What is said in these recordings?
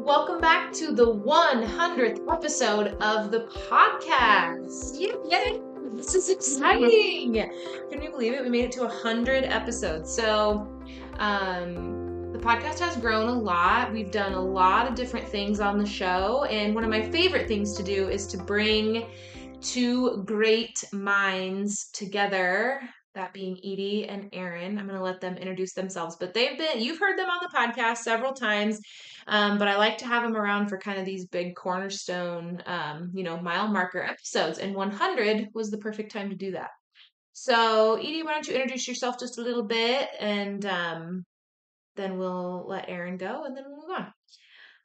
Welcome back to the 100th episode of the podcast. Yay! This is exciting. Can you believe it? We made it to 100 episodes. So, the podcast has grown a lot. We've done a lot of different things on the show. And one of my favorite things to do is to bring two great minds together, that being Edie and Aaron. I'm going to let them introduce themselves, but you've heard them on the podcast several times. But I like to have them around for kind of these big cornerstone, mile marker episodes. And 100 was the perfect time to do that. So, Edie, why don't you introduce yourself just a little bit, and then we'll let Aaron go, and then we'll move on.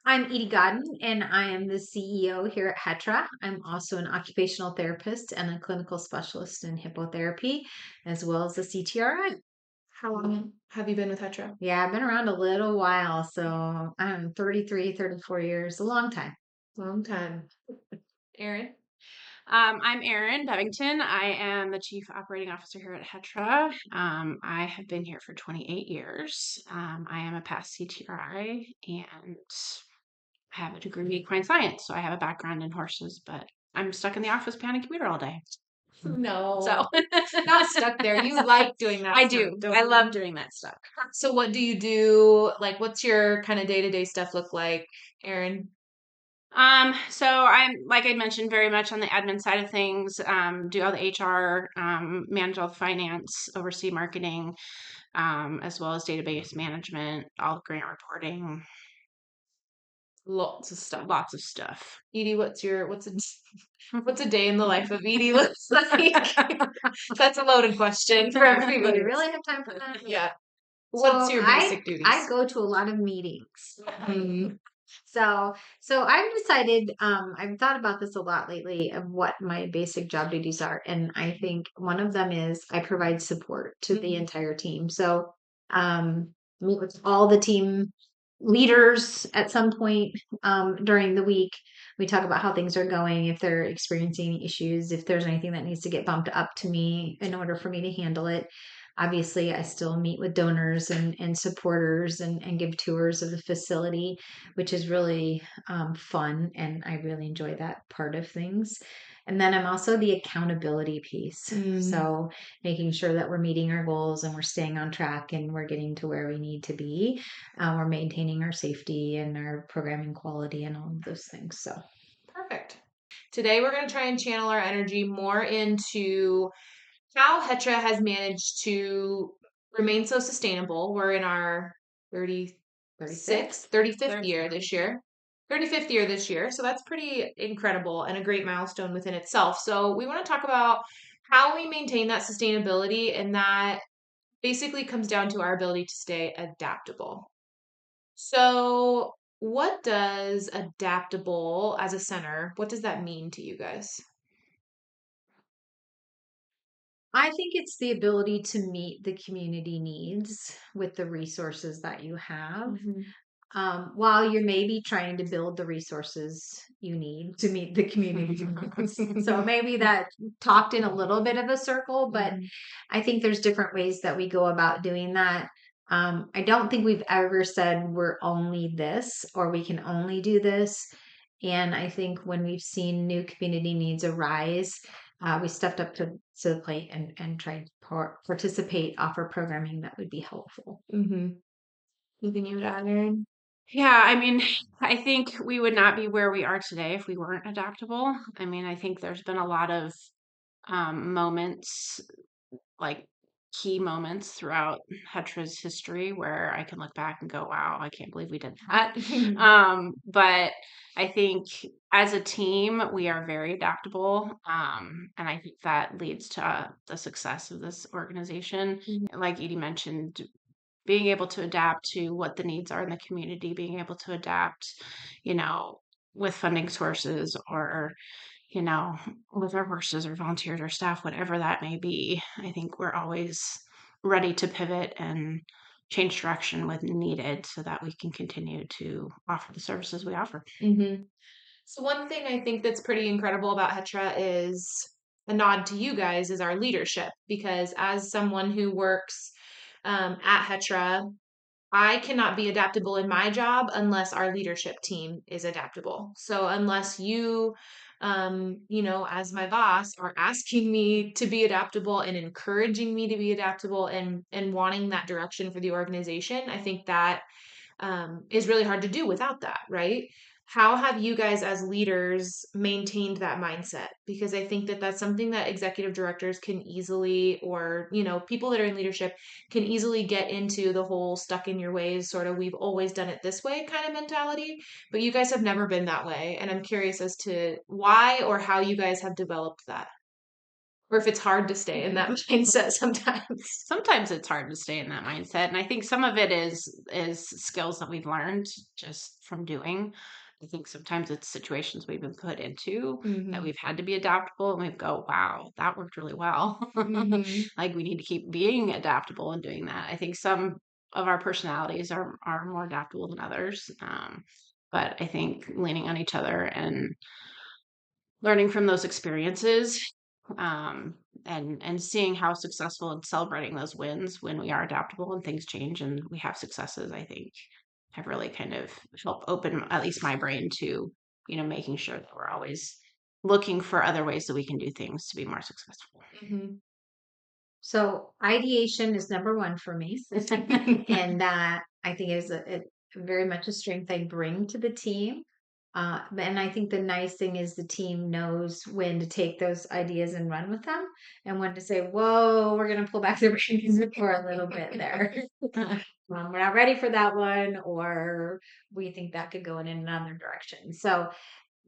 I'm Edie Godden, and I am the CEO here at HETRA. I'm also an occupational therapist and a clinical specialist in hippotherapy, as well as a CTRI. How long have you been with Hetra? Yeah, I've been around a little while, so I'm 33, 34 years, a long time. Long time. Aaron? I'm Erin Bevington. I am the Chief Operating Officer here at HETRA. I have been here for 28 years. I am a past CTRI and I have a degree in equine science, so I have a background in horses, but I'm stuck in the office behind a computer all day. No. So not stuck there. You like doing that I stuff, do. I love doing that stuff. So what do you do? Like, what's your kind of day-to-day stuff look like, Aaron? So I'm, like I mentioned, very much on the admin side of things, do all the HR, manage all the finance, oversee marketing, as well as database management, all grant reporting. Lots of stuff. Lots of stuff. Edie, what's a day in the life of Edie looks like? That's a loaded question for everybody. Do you really have time for that? Yeah. What's your basic duties? I go to a lot of meetings. Mm-hmm. So I've decided, I've thought about this a lot lately of what my basic job duties are. And I think one of them is I provide support to the entire team. So, meet with all the team leaders at some point, during the week. We talk about how things are going, if they're experiencing issues, if there's anything that needs to get bumped up to me in order for me to handle it. Obviously, I still meet with donors and supporters and give tours of the facility, which is really fun. And I really enjoy that part of things. And then I'm also the accountability piece. So making sure that we're meeting our goals and we're staying on track and we're getting to where we need to be. We're maintaining our safety and our programming quality and all of those things. So perfect. Today, we're going to try and channel our energy more into how Hetra has managed to remain so sustainable. We're in our 35th year this year. 35th year this year. So that's pretty incredible and a great milestone within itself. So we want to talk about how we maintain that sustainability, and that basically comes down to our ability to stay adaptable. So what does adaptable as a center, what does that mean to you guys? I think it's the ability to meet the community needs with the resources that you have. While you're maybe trying to build the resources you need to meet the community needs. So maybe that talked in a little bit of a circle, but I think there's different ways that we go about doing that. I don't think we've ever said we're only this or we can only do this. And I think when we've seen new community needs arise, we stepped up to the plate and tried to participate, offer programming that would be helpful. Anything you would add, Erin? Yeah, I mean, I think we would not be where we are today if we weren't adaptable. I mean, I think there's been a lot of moments, like key moments throughout Hetra's history where I can look back and go, wow, I can't believe we did that. But I think as a team, we are very adaptable. And I think that leads to the success of this organization. Like Edie mentioned, being able to adapt to what the needs are in the community, being able to adapt, with funding sources or, with our horses or volunteers or staff, whatever that may be. I think we're always ready to pivot and change direction when needed so that we can continue to offer the services we offer. So one thing I think that's pretty incredible about Hetra is a nod to you guys is our leadership, because as someone who works at Hetra, I cannot be adaptable in my job unless our leadership team is adaptable. So unless you, as my boss, are asking me to be adaptable and encouraging me to be adaptable and wanting that direction for the organization, I think that is really hard to do without that, right? How have you guys as leaders maintained that mindset? Because I think that that's something that executive directors can easily, or, people that are in leadership can easily get into the whole stuck in your ways, sort of, we've always done it this way kind of mentality. But you guys have never been that way. And I'm curious as to why or how you guys have developed that, or if it's hard to stay in that mindset sometimes. Sometimes it's hard to stay in that mindset, and I think some of it is skills that we've learned just from doing. I think sometimes it's situations we've been put into that we've had to be adaptable, and we go, wow, that worked really well. Like, we need to keep being adaptable and doing that. I think some of our personalities are more adaptable than others, but I think leaning on each other and learning from those experiences, um, and seeing how successful and celebrating those wins when we are adaptable and things change and we have successes, I think have really kind of helped open at least my brain to, making sure that we're always looking for other ways that we can do things to be more successful. So ideation is number one for me. And that I think is a very much a strength I bring to the team. And I think the nice thing is the team knows when to take those ideas and run with them, and when to say, "Whoa, we're going to pull back the reins for a little bit there. We're not ready for that one," or we think that could go in another direction. So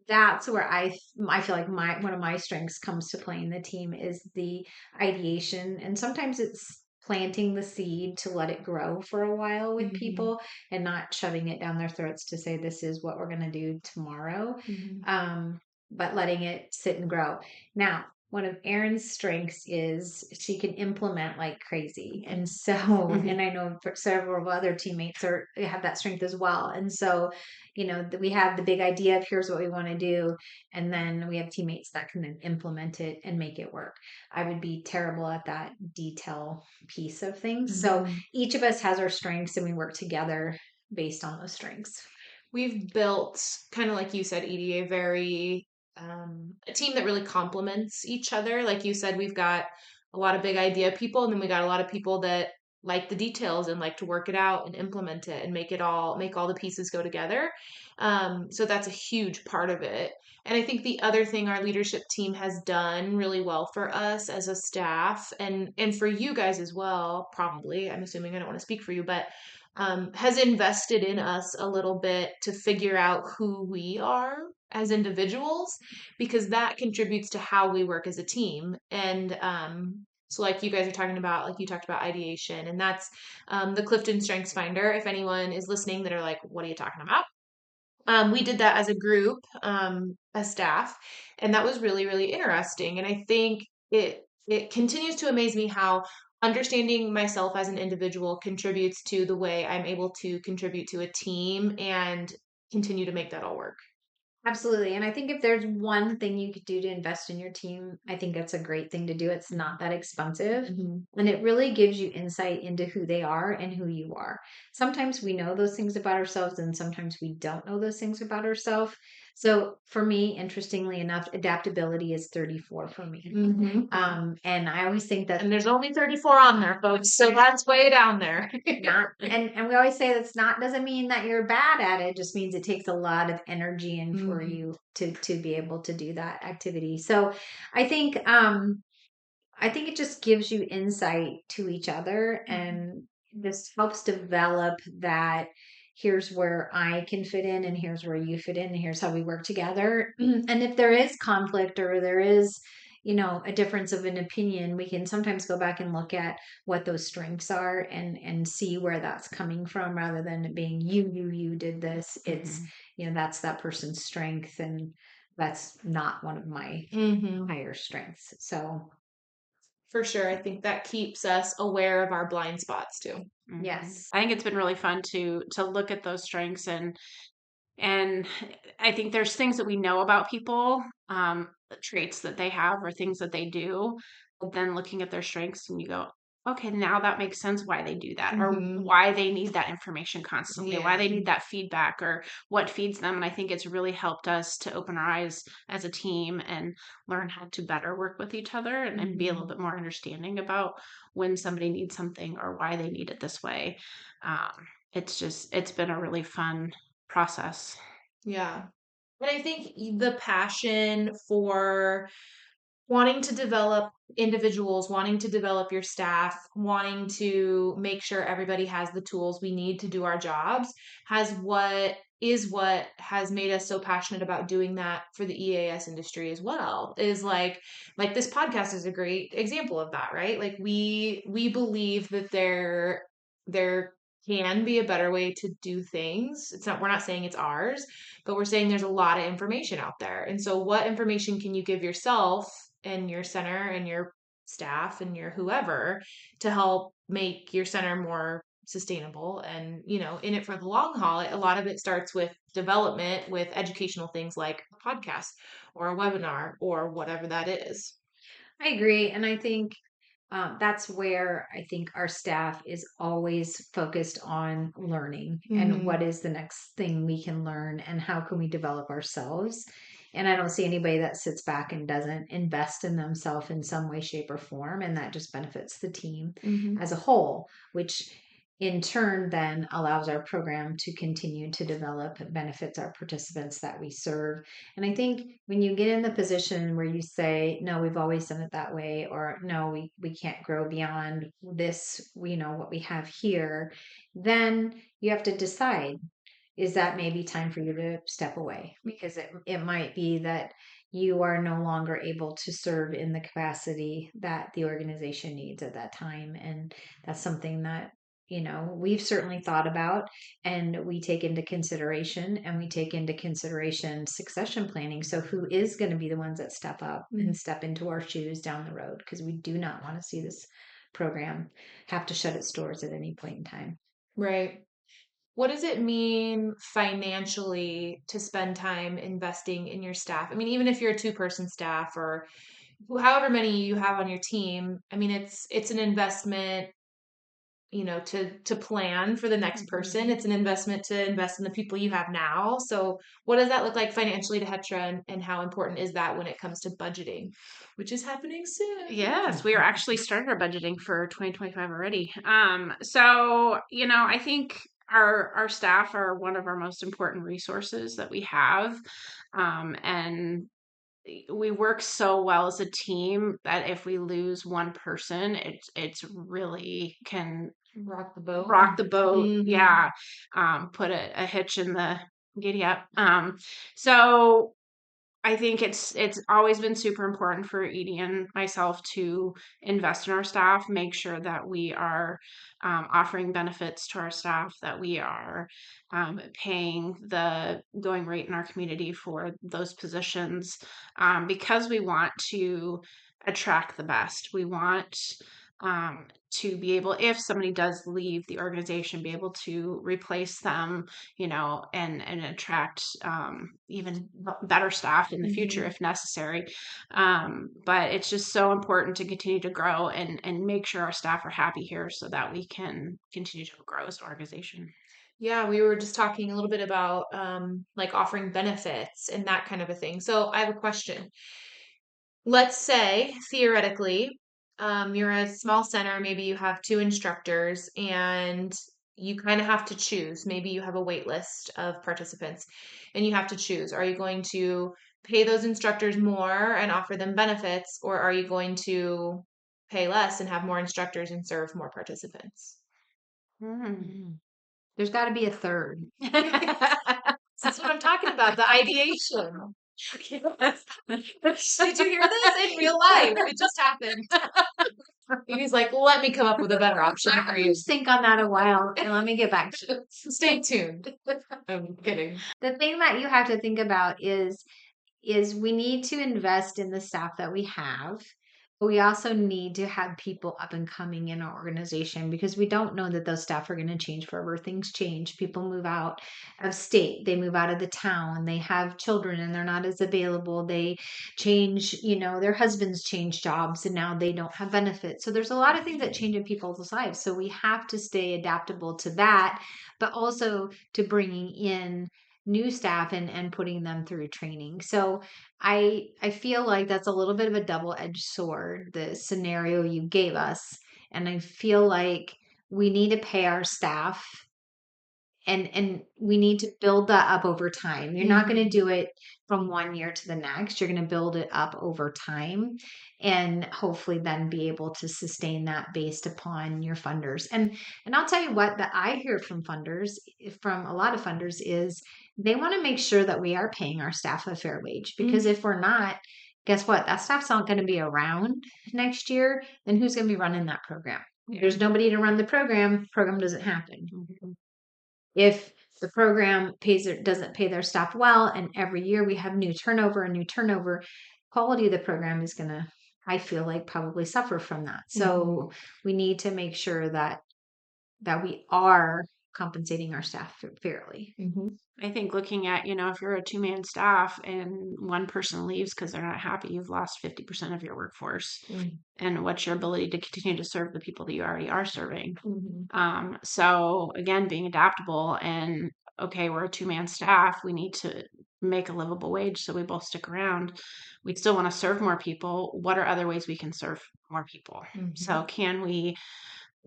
that's where I feel like one of my strengths comes to play in the team is the ideation, and sometimes it's planting the seed to let it grow for a while with people and not shoving it down their throats to say this is what we're going to do tomorrow, but letting it sit and grow. Now, one of Erin's strengths is she can implement like crazy. And so, and I know several other teammates have that strength as well. And so, we have the big idea of here's what we want to do. And then we have teammates that can then implement it and make it work. I would be terrible at that detail piece of things. So each of us has our strengths and we work together based on those strengths. We've built, kind of like you said, Edie, a team that really complements each other. Like you said, we've got a lot of big idea people, and then we got a lot of people that like the details and like to work it out and implement it and make all the pieces go together. So that's a huge part of it. And I think the other thing our leadership team has done really well for us as a staff, and for you guys as well, probably, I'm assuming, I don't want to speak for you, but has invested in us a little bit to figure out who we are as individuals, because that contributes to how we work as a team. And so, like you guys are talking about, like you talked about ideation, and that's the Clifton Strengths Finder. If anyone is listening that are like, what are you talking about? We did that as a group, as staff, and that was really, really interesting. And I think it continues to amaze me how understanding myself as an individual contributes to the way I'm able to contribute to a team and continue to make that all work. Absolutely. And I think if there's one thing you could do to invest in your team, I think that's a great thing to do. It's not that expensive. And it really gives you insight into who they are and who you are. Sometimes we know those things about ourselves, and sometimes we don't know those things about ourselves. So for me, interestingly enough, adaptability is 34 for me. And I always think that, And there's only 34 on there, folks. So that's way down there. and we always say that's not, doesn't mean that you're bad at it. It just means it takes a lot of energy and for you to be able to do that activity. So I think it just gives you insight to each other, and this helps develop that here's where I can fit in and here's where you fit in and here's how we work together. And if there is conflict or there is, a difference of an opinion, we can sometimes go back and look at what those strengths are and see where that's coming from, rather than it being you did this. It's, that's that person's strength, and that's not one of my higher strengths. So For sure, I think that keeps us aware of our blind spots too. yes. I think it's been really fun to look at those strengths, and I think there's things that we know about people, traits that they have or things that they do, but then looking at their strengths and you go, okay, now that makes sense why they do that, or Mhm. why they need that information constantly, why Yeah. they need that feedback, or what feeds them. And I think it's really helped us to open our eyes as a team and learn how to better work with each other, and be a little bit more understanding about when somebody needs something or why they need it this way. It's been a really fun process. Yeah. And I think the passion for wanting to develop individuals, wanting to develop your staff, wanting to make sure everybody has the tools we need to do our jobs what has made us so passionate about doing that for the EAS industry as well. Is like this podcast is a great example of that, right? Like we believe that there can be a better way to do things. We're not saying it's ours, but we're saying there's a lot of information out there. And so what information can you give yourself and your center and your staff and your whoever to help make your center more sustainable and in it for the long haul? A lot of it starts with development, with educational things like a podcast or a webinar or whatever that is. I agree. And I think that's where I think our staff is always focused on learning and Mm-hmm. what is the next thing we can learn and how can we develop ourselves. And I don't see anybody that sits back and doesn't invest in themselves in some way, shape, or form. And that just benefits the team Mm-hmm. as a whole, which in turn then allows our program to continue to develop, benefits our participants that we serve. And I think when you get in the position where you say, no, we've always done it that way, or no, we can't grow beyond this, we know what we have here, then you have to decide, is that maybe time for you to step away? Because it might be that you are no longer able to serve in the capacity that the organization needs at that time. And that's something that we've certainly thought about, and we take into consideration, succession planning. So who is going to be the ones that step up and step into our shoes down the road? Because we do not want to see this program have to shut its doors at any point in time. Right. What does it mean financially to spend time investing in your staff? I mean, even if you're a two-person staff or however many you have on your team, I mean, it's an investment, to plan for the next person. It's an investment to invest in the people you have now. So what does that look like financially to Hetra, and how important is that when it comes to budgeting, which is happening soon? Yes, we are actually starting our budgeting for 2025 already. So I think our staff are one of our most important resources that we have. And we work so well as a team that if we lose one person, it's really can Rock the boat. rock the boat. Mhm. Yeah. Put a hitch in the giddy up. So I think it's always been super important for Edie and myself to invest in our staff, make sure that we are offering benefits to our staff, that we are paying the going rate in our community for those positions, because we want to attract the best. We want to be able, if somebody does leave the organization, be able to replace them, and attract even better staff in the future if necessary. But it's just so important to continue to grow and make sure our staff are happy here so that we can continue to grow as an organization. Yeah, we were just talking a little bit about like offering benefits and that kind of a thing. So I have a question. Let's say theoretically, you're a small center, maybe you have two instructors, and you kind of have to choose. Maybe you have a wait list of participants and you have to choose. Are you going to pay those instructors more and offer them benefits, or are you going to pay less and have more instructors and serve more participants? There's got to be a third. That's what I'm talking about, the ideation. Yes. Did you hear this in real life? It just happened. He's like, let me come up with a better option for you. Think on that a while and let me get back to it. Stay tuned. I'm kidding. The thing that you have to think about is we need to invest in the staff that we have We also need to have people up and coming in our organization because we don't know that those staff are going to change forever. Things change. People move out of state, they move out of the town, they have children and they're not as available. They change, their husbands change jobs and now they don't have benefits. So there's a lot of things that change in people's lives. So we have to stay adaptable to that, but also to bringing in new staff and putting them through training. So I feel like that's a little bit of a double-edged sword, the scenario you gave us. And I feel like we need to pay our staff and we need to build that up over time. You're not going to do it from one year to the next. You're going to build it up over time and hopefully then be able to sustain that based upon your funders. And I'll tell you what that I hear from funders, from a lot of funders, is they want to make sure that we are paying our staff a fair wage, because if we're not, guess what? That staff's not going to be around next year. Then who's going to be running that program? There's nobody to run the program doesn't happen. If the program doesn't pay their staff well, and every year we have new turnover, quality of the program is going to, I feel like, probably suffer from that. So we need to make sure that we are compensating our staff fairly. I think looking at, if you're a 2-man staff and one person leaves because they're not happy, you've lost 50% of your workforce. And what's your ability to continue to serve the people that you already are serving? So again, being adaptable and, okay, we're a 2-man staff. We need to make a livable wage so we both stick around. We still want to serve more people. What are other ways we can serve more people? So can we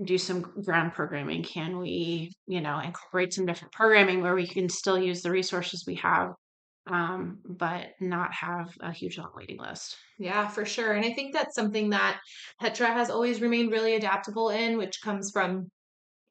do some ground programming? Can we, incorporate some different programming where we can still use the resources we have, but not have a huge long waiting list? Yeah, for sure. And I think that's something that Petra has always remained really adaptable in, which comes from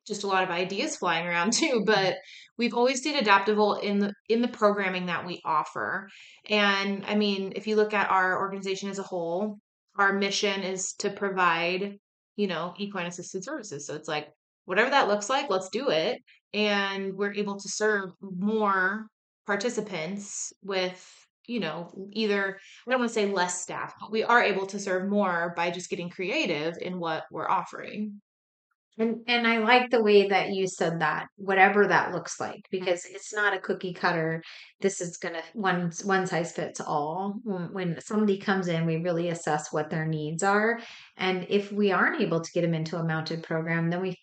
just a lot of ideas flying around too, but we've always stayed adaptable in the programming that we offer. And I mean, if you look at our organization as a whole, our mission is to provide, equine assisted services. So it's like whatever that looks like, let's do it. And we're able to serve more participants with, either, I don't want to say less staff, but we are able to serve more by just getting creative in what we're offering. And I like the way that you said that, whatever that looks like, because it's not a cookie cutter. This is gonna one size fits all. When somebody comes in, we really assess what their needs are, and if we aren't able to get them into a mounted program, then we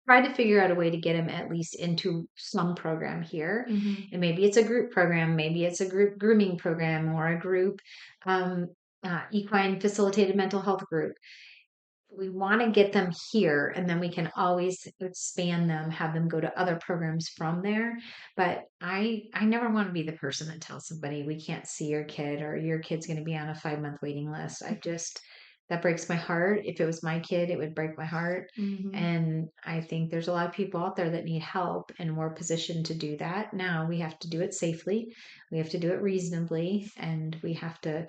try to figure out a way to get them at least into some program here. And maybe it's a group program, maybe it's a group grooming program, or a group equine facilitated mental health group. We want to get them here, and then we can always expand them, have them go to other programs from there. But I never want to be the person that tells somebody we can't see your kid, or your kid's going to be on a 5-month waiting list. That breaks my heart. If it was my kid, it would break my heart. And I think there's a lot of people out there that need help, and we're positioned to do that. Now we have to do it safely, we have to do it reasonably, and we have to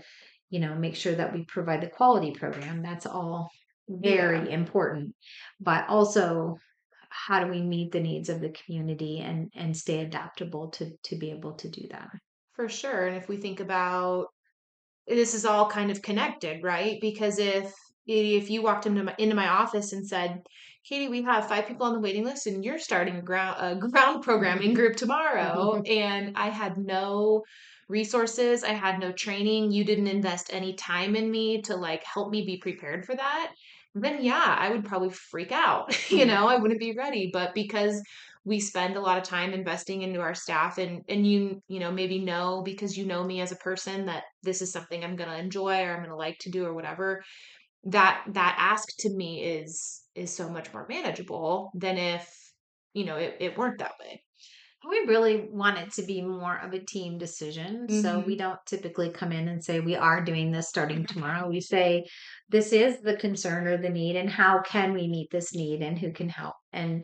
make sure that we provide the quality program. That's all very important. But also, how do we meet the needs of the community and stay adaptable to be able to do that? For sure. And if we think about, this is all kind of connected, right? Because if you walked into my office and said, Katie, we have 5 people on the waiting list and you're starting a ground programming group tomorrow, and I had no resources, I had no training, you didn't invest any time in me to like help me be prepared for that, then yeah, I would probably freak out. I wouldn't be ready. But because we spend a lot of time investing into our staff, and maybe because you know me as a person, that this is something I'm going to enjoy or I'm going to like to do or whatever, that ask to me is so much more manageable than if it weren't that way. We really want it to be more of a team decision. So we don't typically come in and say, we are doing this starting tomorrow. We say, this is the concern or the need, and how can we meet this need, and who can help? And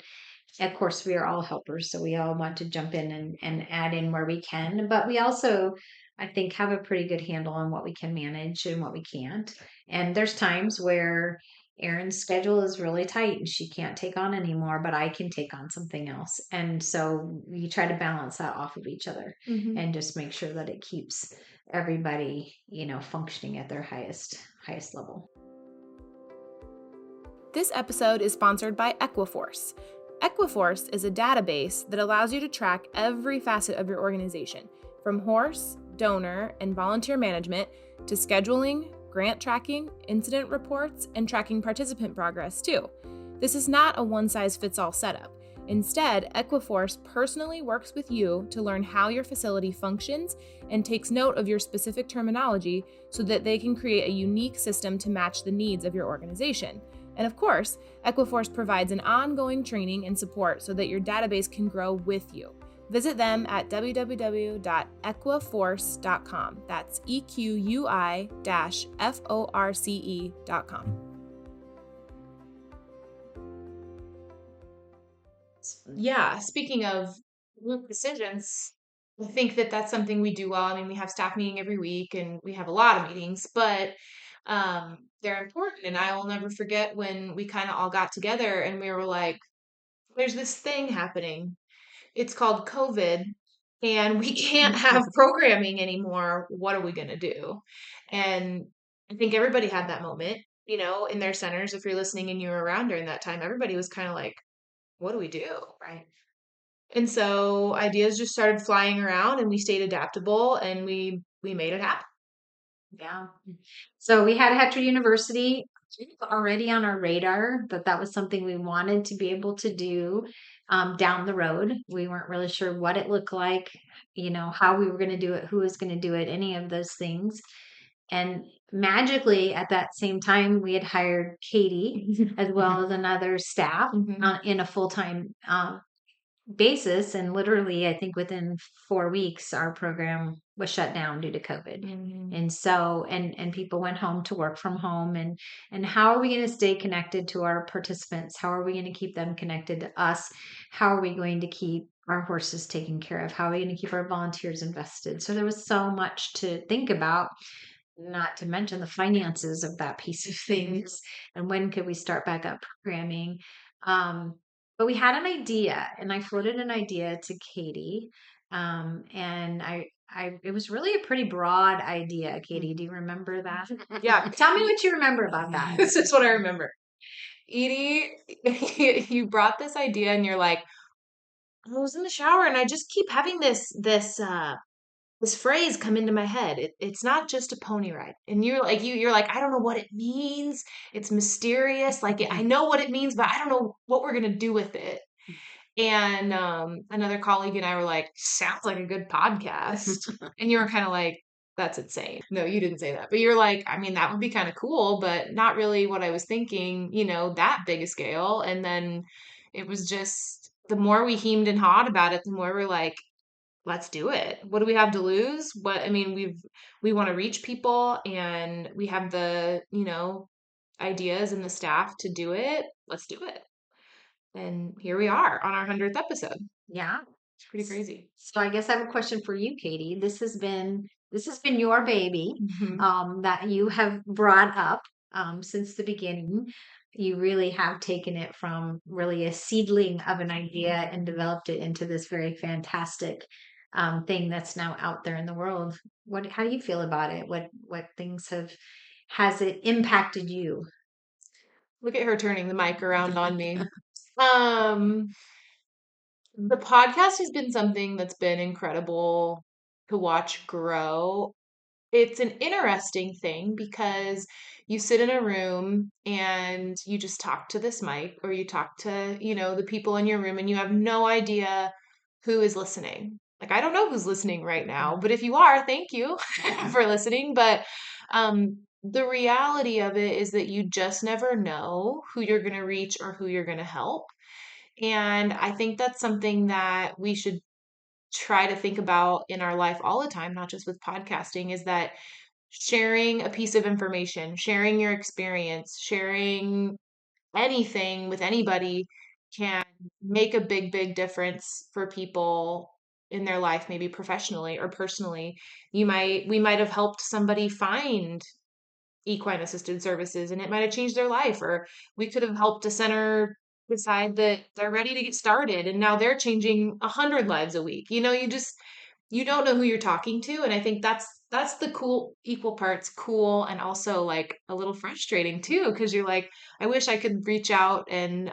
of course, we are all helpers, so we all want to jump in and add in where we can. But we also, I think, have a pretty good handle on what we can manage and what we can't. And there's times where Erin's schedule is really tight and she can't take on anymore, but I can take on something else. And so we try to balance that off of each other and just make sure that it keeps everybody, functioning at their highest level. This episode is sponsored by Equiforce. Equiforce is a database that allows you to track every facet of your organization, from horse, donor, and volunteer management to scheduling, grant tracking, incident reports, and tracking participant progress too. This is not a one-size-fits-all setup. Instead, Equiforce personally works with you to learn how your facility functions and takes note of your specific terminology so that they can create a unique system to match the needs of your organization. And of course, Equiforce provides an ongoing training and support so that your database can grow with you. Visit them at www.equiforce.com. That's EQUI-FORCE.com. Yeah, speaking of group decisions, I think that that's something we do well. I mean, we have staff meeting every week and we have a lot of meetings, but they're important. And I will never forget when we kind of all got together and we were like, there's this thing happening. It's called COVID, and we can't have programming anymore. What are we going to do? And I think everybody had that moment, in their centers. If you're listening and you were around during that time, everybody was kind of like, what do we do? Right. And so ideas just started flying around and we stayed adaptable and we made it happen. Yeah. So we had Hetra University already on our radar, that was something we wanted to be able to do down the road. We weren't really sure what it looked like, how we were going to do it, who was going to do it, any of those things. And magically, at that same time, we had hired Katie as well as another staff in a full-time basis. And literally, I think within 4 weeks, our program was shut down due to COVID. And so, and people went home to work from home. And how are we going to stay connected to our participants? How are we going to keep them connected to us? How are we going to keep our horses taken care of? How are we going to keep our volunteers invested? So there was so much to think about, not to mention the finances of that piece of things. And when could we start back up programming? But we had an idea, and I floated an idea to Katie. And it was really a pretty broad idea. Katie, do you remember that? Yeah. Tell me what you remember about that. This is what I remember. Edie, you brought this idea and you're like, I was in the shower and I just keep having this phrase come into my head. It's not just a pony ride. And you're like, I don't know what it means. It's mysterious. Like I know what it means, but I don't know what we're gonna do with it. And another colleague and I were like, sounds like a good podcast. And you were kind of like, that's insane. No, you didn't say that. But you're like, I mean, that would be kind of cool, but not really what I was thinking, that big a scale. And then it was just the more we heamed and hawed about it, the more we're like, let's do it. What do we have to lose? We want to reach people and we have the, ideas and the staff to do it. Let's do it. And here we are on our 100th episode. Yeah. It's pretty crazy. So I guess I have a question for you, Katie. This has been your baby that you have brought up since the beginning. You really have taken it from really a seedling of an idea and developed it into this very fantastic thing that's now out there in the world. How do you feel about it? What things has it impacted you? Look at her turning the mic around on me. The podcast has been something that's been incredible to watch grow. It's an interesting thing because you sit in a room and you just talk to this mic or you talk to, the people in your room and you have no idea who is listening. Like, I don't know who's listening right now, but if you are, thank you for listening. But the reality of it is that you just never know who you're going to reach or who you're going to help. And I think that's something that we should try to think about in our life all the time, not just with podcasting, is that sharing a piece of information, sharing your experience, sharing anything with anybody can make a big, big difference for people in their life, maybe professionally or personally. We might have helped somebody find equine assisted services and it might have changed their life, or we could have helped a center decide that they're ready to get started and now they're changing 100 lives a week. you don't know who you're talking to. And I think that's the cool equal parts cool and also like a little frustrating too, because you're like, I wish I could reach out and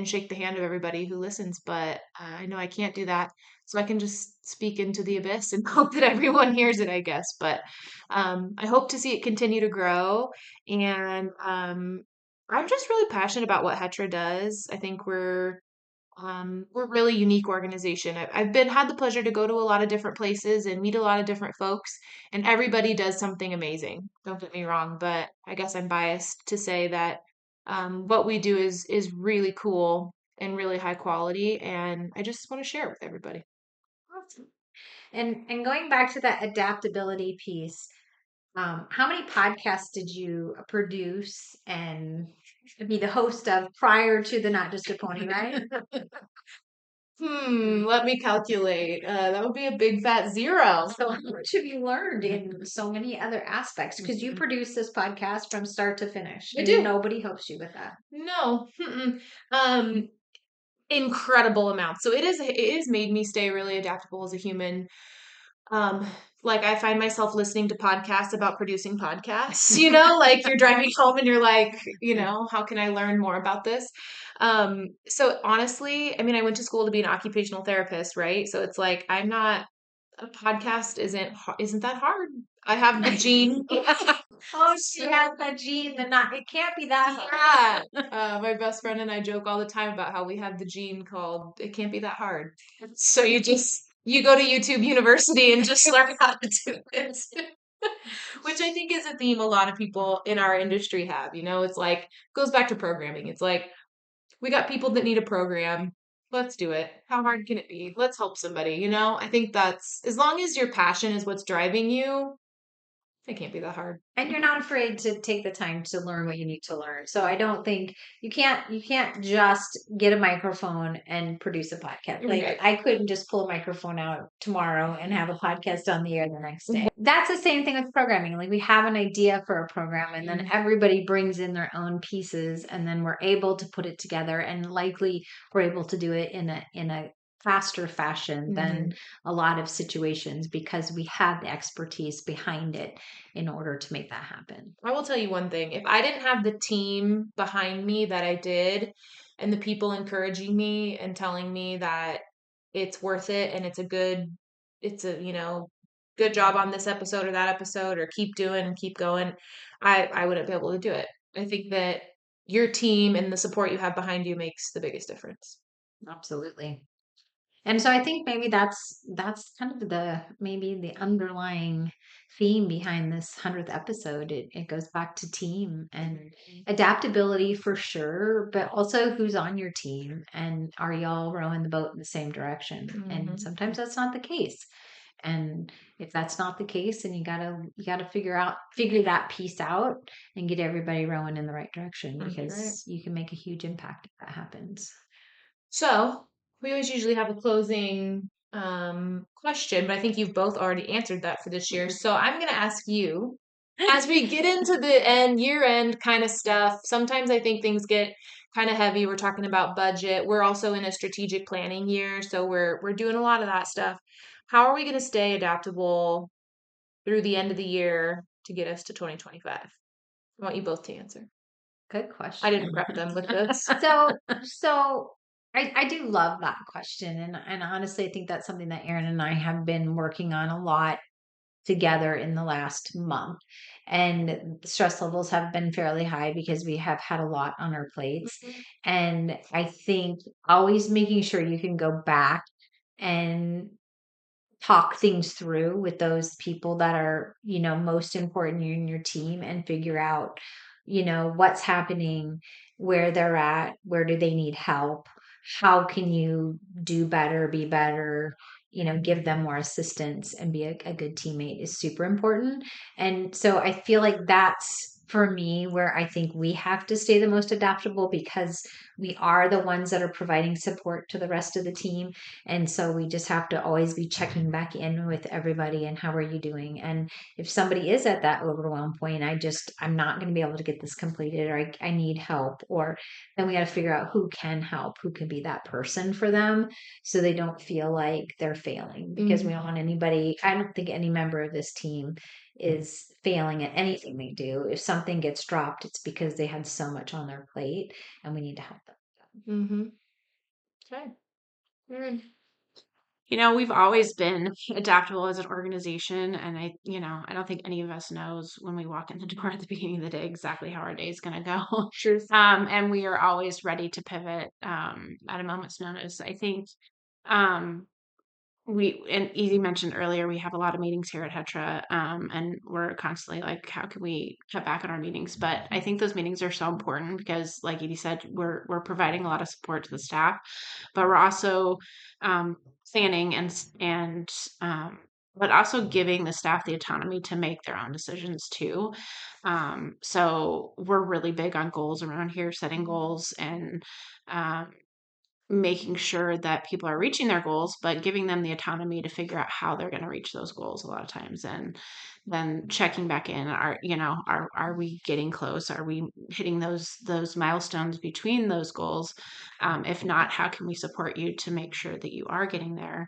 shake the hand of everybody who listens, but I know I can't do that. So I can just speak into the abyss and hope that everyone hears it, I guess. But I hope to see it continue to grow. And I'm just really passionate about what Hetra does. I think we're a really unique organization. I've been had the pleasure to go to a lot of different places and meet a lot of different folks, and everybody does something amazing. Don't get me wrong, but I guess I'm biased to say that what we do is really cool and really high quality, and I just want to share it with everybody. Awesome. And going back to that adaptability piece, how many podcasts did you produce and be the host of prior to the Not Just a Pony, right? Let me calculate. That would be a big fat zero. So how much have you learned in so many other aspects? Because you produce this podcast from start to finish. I do. Nobody helps you with that. No. Incredible amounts. So it is made me stay really adaptable as a human. Um, like I find myself listening to podcasts about producing podcasts, like you're driving home and you're like, how can I learn more about this? So honestly, I mean, I went to school to be an occupational therapist, right? So it's like, a podcast isn't that hard. I have the gene. Oh, she has that gene. It can't be that hard. Yeah. My best friend and I joke all the time about how we have the gene called "It can't be that hard." So you go to YouTube University and just learn how to do it, which I think is a theme a lot of people in our industry have. It's like goes back to programming. It's like we got people that need a program. Let's do it. How hard can it be? Let's help somebody. I think that's as long as your passion is what's driving you, it can't be that hard. And you're not afraid to take the time to learn what you need to learn. So I don't think you can't just get a microphone and produce a podcast. Like Right. I couldn't just pull a microphone out tomorrow and have a podcast on the air the next day. That's the same thing with programming. Like we have an idea for a program and then everybody brings in their own pieces and then we're able to put it together and likely we're able to do it in a faster fashion than a lot of situations because we have the expertise behind it in order to make that happen. I will tell you one thing. If I didn't have the team behind me that I did and the people encouraging me and telling me that it's worth it and it's a good job on this episode or that episode or keep doing and keep going, I wouldn't be able to do it. I think that your team and the support you have behind you makes the biggest difference. Absolutely. And so I think maybe that's kind of maybe the underlying theme behind this 100th episode. It goes back to team and adaptability for sure, but also who's on your team and are y'all rowing the boat in the same direction? And sometimes that's not the case. And if that's not the case, then you gotta figure that piece out and get everybody rowing in the right direction because you can make a huge impact if that happens. So we always usually have a closing question, but I think you've both already answered that for this year. So I'm going to ask you, as we get into the year-end kind of stuff, sometimes I think things get kind of heavy. We're talking about budget. We're also in a strategic planning year, so we're doing a lot of that stuff. How are we going to stay adaptable through the end of the year to get us to 2025? I want you both to answer. Good question. I didn't prep them with this. So I do love that question. And honestly, I think that's something that Erin and I have been working on a lot together in the last month. And stress levels have been fairly high because we have had a lot on our plates. And I think always making sure you can go back and talk things through with those people that are, most important in your team and figure out, what's happening, where they're at, where do they need help, how can you do better, be better, give them more assistance and be a good teammate is super important. And so I feel like that's for me where I think we have to stay the most adaptable, because we are the ones that are providing support to the rest of the team. And so we just have to always be checking back in with everybody and how are you doing? And if somebody is at that overwhelm point, I'm not going to be able to get this completed, or I need help, or then we got to figure out who can help, who can be that person for them, so they don't feel like they're failing, because we don't want anybody, I don't think any member of this team is failing at anything they do. If something gets dropped, it's because they had so much on their plate and we need to help them. Okay. Mm. We've always been adaptable as an organization. And I don't think any of us knows when we walk in the door at the beginning of the day exactly how our day is going to go. Truth. And we are always ready to pivot at a moment's notice. I think and Edie mentioned earlier, we have a lot of meetings here at Hetra, and we're constantly like, how can we cut back on our meetings? But I think those meetings are so important because, like Edie said, we're providing a lot of support to the staff, but we're also planning and but also giving the staff the autonomy to make their own decisions too. So we're really big on goals around here, setting goals and making sure that people are reaching their goals, but giving them the autonomy to figure out how they're going to reach those goals a lot of times. And then checking back in, are we getting close? Are we hitting those milestones between those goals? If not, how can we support you to make sure that you are getting there?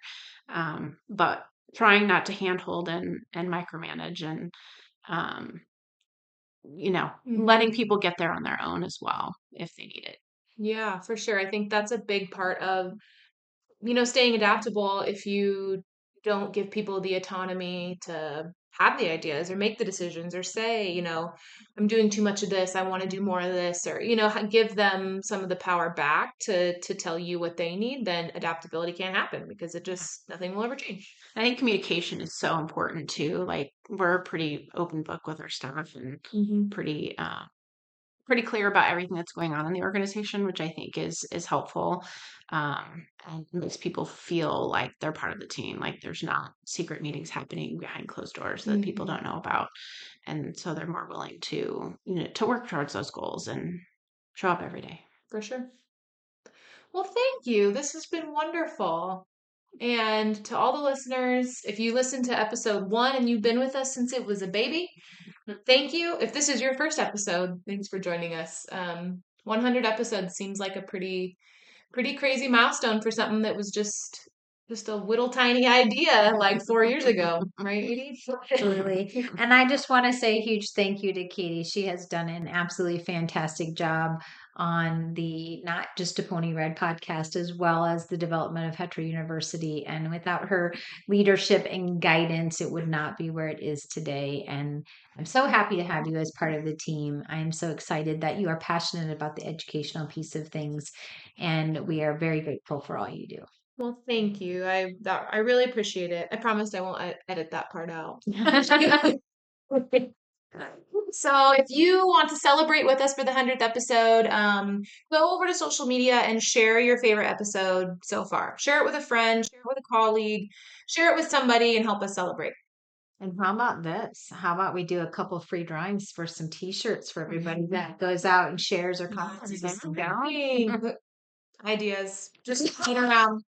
But trying not to handhold and micromanage, and letting people get there on their own as well if they need it. Yeah, for sure. I think that's a big part of, staying adaptable. If you don't give people the autonomy to have the ideas or make the decisions or say, I'm doing too much of this, I want to do more of this, or, give them some of the power back to tell you what they need, then adaptability can't happen because nothing will ever change. I think communication is so important too. Like, we're a pretty open book with our staff and pretty clear about everything that's going on in the organization, which I think is helpful, and makes people feel like they're part of the team. Like, there's not secret meetings happening behind closed doors that people don't know about, and so they're more willing to to work towards those goals and show up every day. For sure. Well, thank you. This has been wonderful. And to all the listeners, if you listened to episode 1 and you've been with us since it was a baby, thank you. If this is your first episode, thanks for joining us. 100 episodes seems like a pretty crazy milestone for something that was just a little tiny idea like 4 years ago, right, Edie? Absolutely. And I just want to say a huge thank you to Katie. She has done an absolutely fantastic job on the Not Just a Pony Red podcast, as well as the development of Hetra University. And without her leadership and guidance, it would not be where it is today. And I'm so happy to have you as part of the team. I am so excited that you are passionate about the educational piece of things. And we are very grateful for all you do. Well, thank you. I really appreciate it. I promised I won't edit that part out. So if you want to celebrate with us for the 100th episode, go over to social media and share your favorite episode so far. Share it with a friend, share it with a colleague, share it with somebody, and help us celebrate. And how about this? How about we do a couple free drawings for some t-shirts for everybody that goes out and shares or comments? Ideas. Just put around.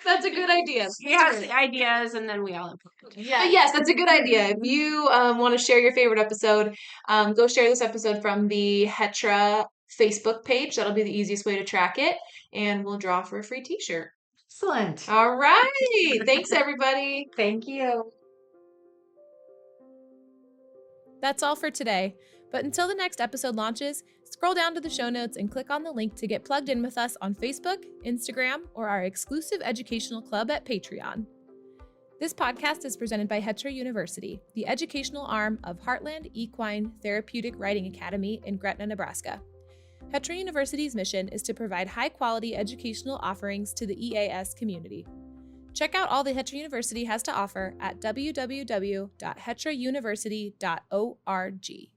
That's a good idea. Yes, ideas, and then we all implement it. Yeah. But yes, that's a good idea. If you want to share your favorite episode, go share this episode from the Hetra Facebook page. That'll be the easiest way to track it, and we'll draw for a free t-shirt. Excellent. All right. Thanks, everybody. Thank you. That's all for today. But until the next episode launches, scroll down to the show notes and click on the link to get plugged in with us on Facebook, Instagram, or our exclusive educational club at Patreon. This podcast is presented by Hetra University, the educational arm of Heartland Equine Therapeutic Riding Academy in Gretna, Nebraska. Hetra University's mission is to provide high-quality educational offerings to the EAS community. Check out all the Hetra University has to offer at www.hetrauniversity.org.